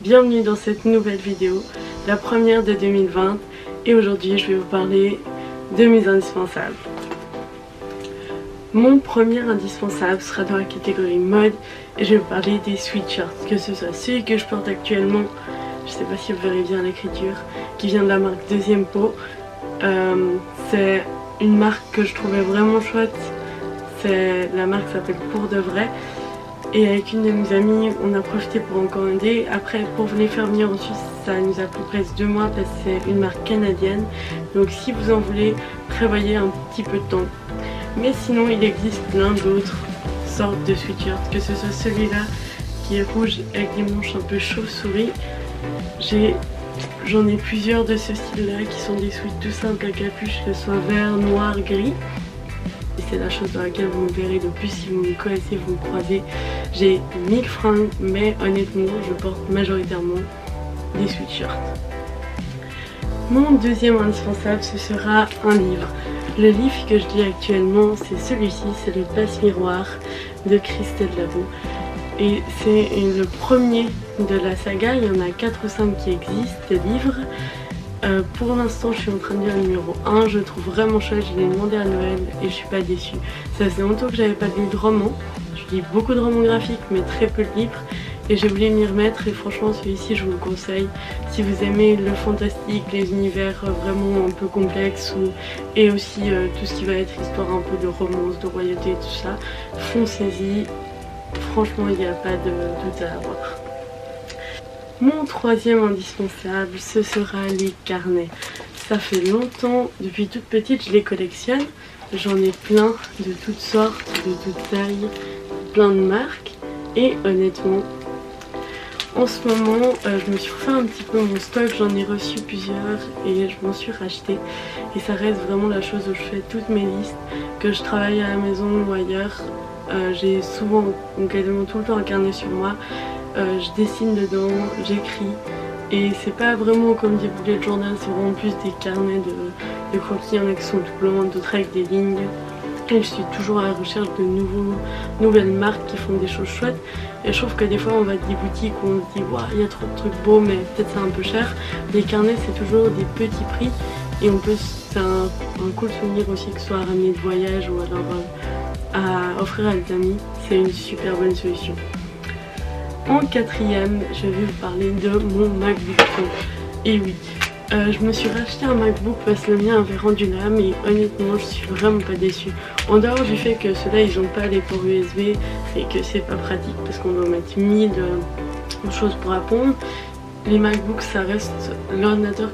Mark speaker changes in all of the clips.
Speaker 1: Bienvenue dans cette nouvelle vidéo, la première de 2020, et aujourd'hui je vais vous parler de mes indispensables. Mon premier indispensable sera dans la catégorie mode et je vais vous parler des sweatshirts, que ce soit celui que je porte actuellement, je sais pas si vous verrez bien l'écriture, qui vient de la marque Deuxième Peau. C'est une marque que je trouvais vraiment chouette, la marque s'appelle Pour de Vrai. Et avec une de mes amies, on a profité pour en commander. Après, pour les faire venir en Suisse, ça nous a pris presque 2 mois parce que c'est une marque canadienne. Donc si vous en voulez, prévoyez un petit peu de temps. Mais sinon, il existe plein d'autres sortes de sweatshirts, que ce soit celui-là qui est rouge avec des manches un peu chauve-souris. J'en ai plusieurs de ce style-là qui sont des sweats tout simples à capuche, que ce soit vert, noir, gris. Et c'est la chose dans laquelle vous me verrez le plus si vous me connaissez, vous me croisez. J'ai 1000 fringues, mais honnêtement, je porte majoritairement des sweatshirts. Mon deuxième indispensable, ce sera un livre. Le livre que je lis actuellement, c'est celui-ci, c'est Le Passe-Miroir de Christelle Labo. Et c'est le premier de la saga, il y en a 4 ou 5 qui existent, des livres. Pour l'instant je suis en train de lire le numéro 1, je le trouve vraiment chouette, je l'ai demandé à Noël et je suis pas déçue. Ça faisait longtemps que j'avais pas lu de romans, je lis beaucoup de romans graphiques mais très peu de livres et j'ai voulu m'y remettre et franchement celui-ci je vous le conseille. Si vous aimez le fantastique, les univers vraiment un peu complexes et aussi tout ce qui va être histoire un peu de romance, de royauté et tout ça, foncez-y, franchement il n'y a pas de doute à avoir. Mon troisième indispensable, ce sera les carnets. Ça fait longtemps, depuis toute petite, je les collectionne. J'en ai plein de toutes sortes, de toutes tailles, plein de marques. Et honnêtement, en ce moment, je me suis refait un petit peu mon stock. J'en ai reçu plusieurs et je m'en suis racheté. Et ça reste vraiment la chose où je fais toutes mes listes, que je travaille à la maison ou ailleurs. J'ai souvent, donc quasiment tout le temps, un carnet sur moi. Je dessine dedans, j'écris et c'est pas vraiment comme des boulets de journal, c'est vraiment plus des carnets de croquis, il y en a qui sont tout blancs, d'autres avec des lignes. Et je suis toujours à la recherche de nouvelles marques qui font des choses chouettes. Et je trouve que des fois on va à des boutiques où on se dit waouh, il y a trop de trucs beaux mais peut-être c'est un peu cher. Les carnets c'est toujours des petits prix et c'est un cool souvenir aussi, que ce soit à ramener de voyage ou alors à offrir à des amis, c'est une super bonne solution. En quatrième, je vais vous parler de mon MacBook Pro. Et oui, je me suis racheté un MacBook parce que le mien avait rendu l'âme et honnêtement je suis vraiment pas déçue. En dehors du fait que ceux-là ils n'ont pas les ports USB et que c'est pas pratique parce qu'on doit mettre 1000 choses pour répondre, les MacBooks ça reste l'ordinateur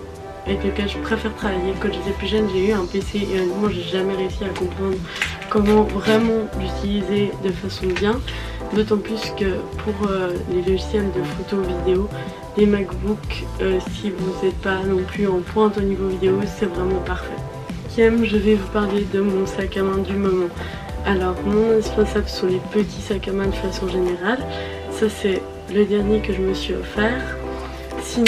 Speaker 1: avec lequel je préfère travailler. Quand j'étais plus jeune j'ai eu un PC et honnêtement j'ai jamais réussi à comprendre comment vraiment l'utiliser de façon bien. D'autant plus que pour les logiciels de photo vidéo, les MacBooks, si vous n'êtes pas non plus en pointe au niveau vidéo, c'est vraiment parfait. Cinquième, je vais vous parler de mon sac à main du moment. Alors mon indispensable sont les petits sacs à main de façon générale. Ça c'est le dernier que je me suis offert. Sinon,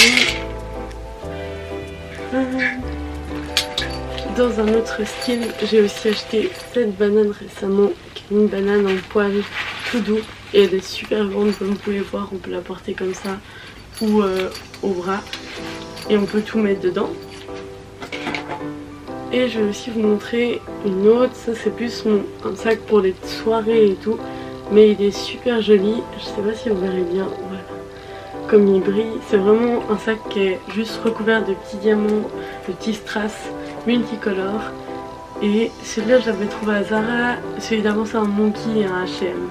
Speaker 1: dans un autre style, j'ai aussi acheté cette banane récemment, qui est une banane en poil tout doux et elle est super grande comme vous pouvez voir, on peut la porter comme ça ou au bras et on peut tout mettre dedans. Et je vais aussi vous montrer une autre, ça c'est plus un sac pour les soirées et tout, mais il est super joli, je sais pas si vous verrez bien, voilà. Comme il brille, c'est vraiment un sac qui est juste recouvert de petits diamants, de petits strass multicolores. Et celui-là je l'avais trouvé à Zara, celui d'avant c'est un Monkey et un H&M.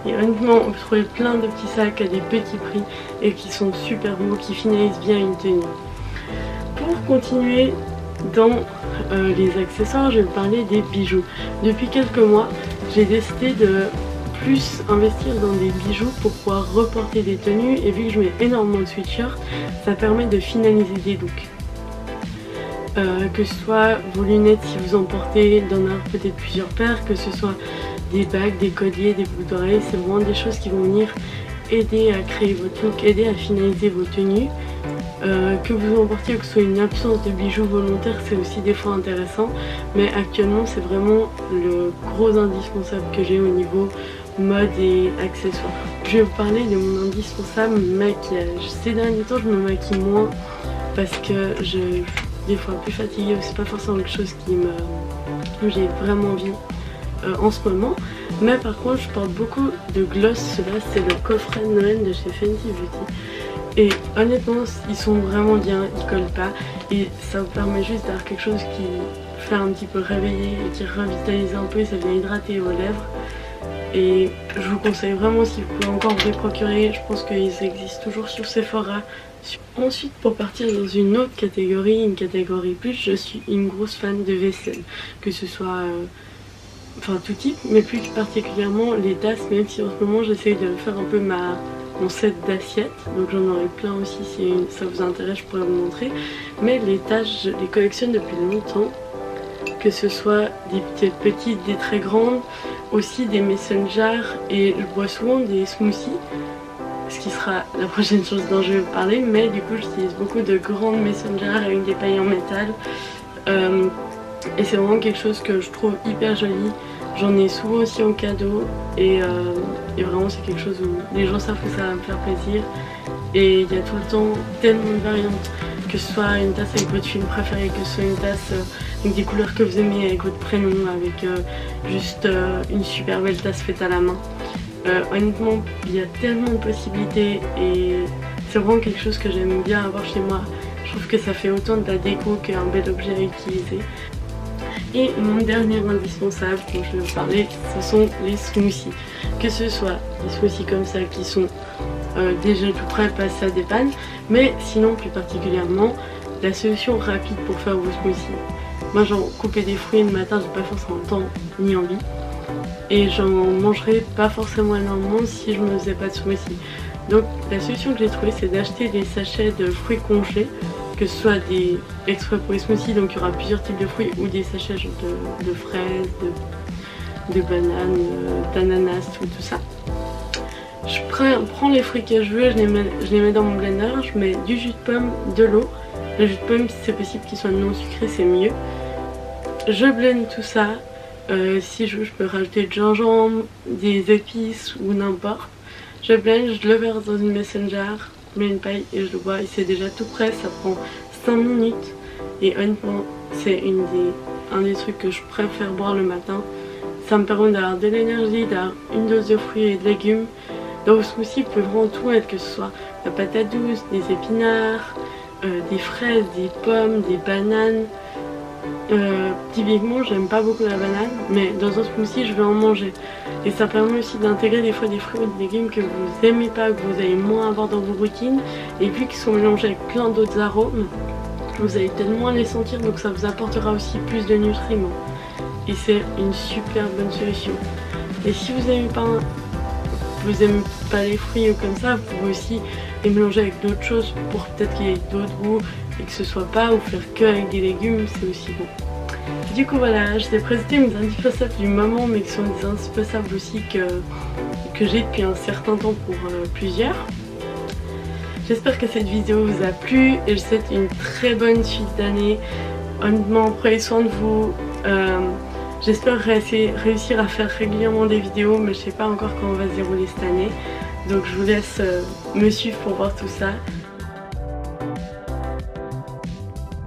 Speaker 1: Et honnêtement on peut trouver plein de petits sacs à des petits prix et qui sont super beaux, qui finalisent bien une tenue. Pour continuer dans les accessoires, je vais vous parler des bijoux. Depuis quelques mois j'ai décidé de plus investir dans des bijoux pour pouvoir reporter des tenues et vu que je mets énormément de sweatshirts, ça permet de finaliser des looks. Que ce soit vos lunettes si vous en portez, d'en avoir peut-être plusieurs paires, que ce soit des bagues, des colliers, des boucles d'oreilles, c'est vraiment des choses qui vont venir aider à créer votre look, aider à finaliser vos tenues. Que vous en portiez ou que ce soit une absence de bijoux volontaire, c'est aussi des fois intéressant, mais actuellement c'est vraiment le gros indispensable que j'ai au niveau mode et accessoires. Je vais vous parler de mon indispensable maquillage. Ces derniers temps, je me maquille moins parce que je suis des fois plus fatiguée, c'est pas forcément quelque chose que j'ai vraiment envie en ce moment. Mais par contre, je porte beaucoup de gloss. Cela, c'est le coffret de Noël de chez Fenty Beauty. Et honnêtement, ils sont vraiment bien, ils collent pas. Et ça vous permet juste d'avoir quelque chose qui fait un petit peu réveiller et qui revitalise un peu et ça vient hydrater vos lèvres. Et je vous conseille vraiment, si vous pouvez encore vous les procurer, je pense qu'ils existent toujours sur Sephora. Ensuite, pour partir dans une autre catégorie, une catégorie plus, je suis une grosse fan de vaisselle. Que ce soit, enfin tout type, mais plus particulièrement les tasses, même si en ce moment j'essaye de faire un peu mon set d'assiettes. Donc j'en aurai plein aussi, si ça vous intéresse, je pourrais vous montrer. Mais les tasses, je les collectionne depuis longtemps. Que ce soit des petites, des très grandes, aussi des mason jars, et je bois souvent des smoothies, ce qui sera la prochaine chose dont je vais vous parler, mais du coup j'utilise beaucoup de grandes mason jars avec des pailles en métal, et c'est vraiment quelque chose que je trouve hyper joli. J'en ai souvent aussi en cadeau, et vraiment c'est quelque chose où les gens savent que ça va me faire plaisir, et il y a tout le temps tellement de variantes. Que ce soit une tasse avec votre film préféré, que ce soit une tasse avec des couleurs que vous aimez, avec votre prénom, avec juste une super belle tasse faite à la main. Honnêtement, il y a tellement de possibilités et c'est vraiment quelque chose que j'aime bien avoir chez moi. Je trouve que ça fait autant de la déco qu'un bel objet à utiliser. Et mon dernier indispensable dont je vais vous parler, ce sont les smoothies. Que ce soit des smoothies comme ça qui sont déjà tout prêts, passés à des pannes, mais sinon plus particulièrement la solution rapide pour faire vos smoothies. Moi genre couper des fruits le matin, j'ai pas forcément le temps ni envie, et j'en mangerai pas forcément énormément si je me faisais pas de smoothie. Donc la solution que j'ai trouvée, c'est d'acheter des sachets de fruits congelés, que ce soit des exprès pour les smoothies, donc il y aura plusieurs types de fruits, ou des sachets de fraises, de bananes, d'ananas, tout ça. Je prends les fruits que je veux, je les mets dans mon blender, je mets du jus de pomme, de l'eau. Le jus de pomme, si c'est possible qu'il soit non sucré, c'est mieux. Je blende tout ça. Si je veux, je peux rajouter du gingembre, des épices ou n'importe. Je blende, je le verse dans une mason jar, je mets une paille et je le bois. Et c'est déjà tout prêt, ça prend 5 minutes. Et honnêtement, c'est un des trucs que je préfère boire le matin. Ça me permet d'avoir de l'énergie, d'avoir une dose de fruits et de légumes. Dans vos smoothies, vous pouvez vraiment tout mettre, que ce soit la patate douce, des épinards, des fraises, des pommes, des bananes. Typiquement, j'aime pas beaucoup la banane, mais dans un smoothie, je vais en manger. Et ça permet aussi d'intégrer des fois des fruits ou des légumes que vous aimez pas, que vous allez moins avoir dans vos routines, et puis qui sont mélangés avec plein d'autres arômes, vous allez peut-être moins les sentir, donc ça vous apportera aussi plus de nutriments. Et c'est une super bonne solution. Et si vous aimez pas les fruits ou comme ça, vous pouvez aussi les mélanger avec d'autres choses pour peut-être qu'il y ait d'autres goûts et que ce soit pas, ou faire que avec des légumes, c'est aussi bon. Du coup voilà, je t'ai présenté mes indispensables du moment, mais qui sont des indispensables aussi que j'ai depuis un certain temps pour plusieurs. J'espère que cette vidéo vous a plu et je vous souhaite une très bonne suite d'année. Honnêtement, prenez soin de vous. J'espère réussir à faire régulièrement des vidéos, mais je sais pas encore comment on va se dérouler cette année. Donc je vous laisse me suivre pour voir tout ça.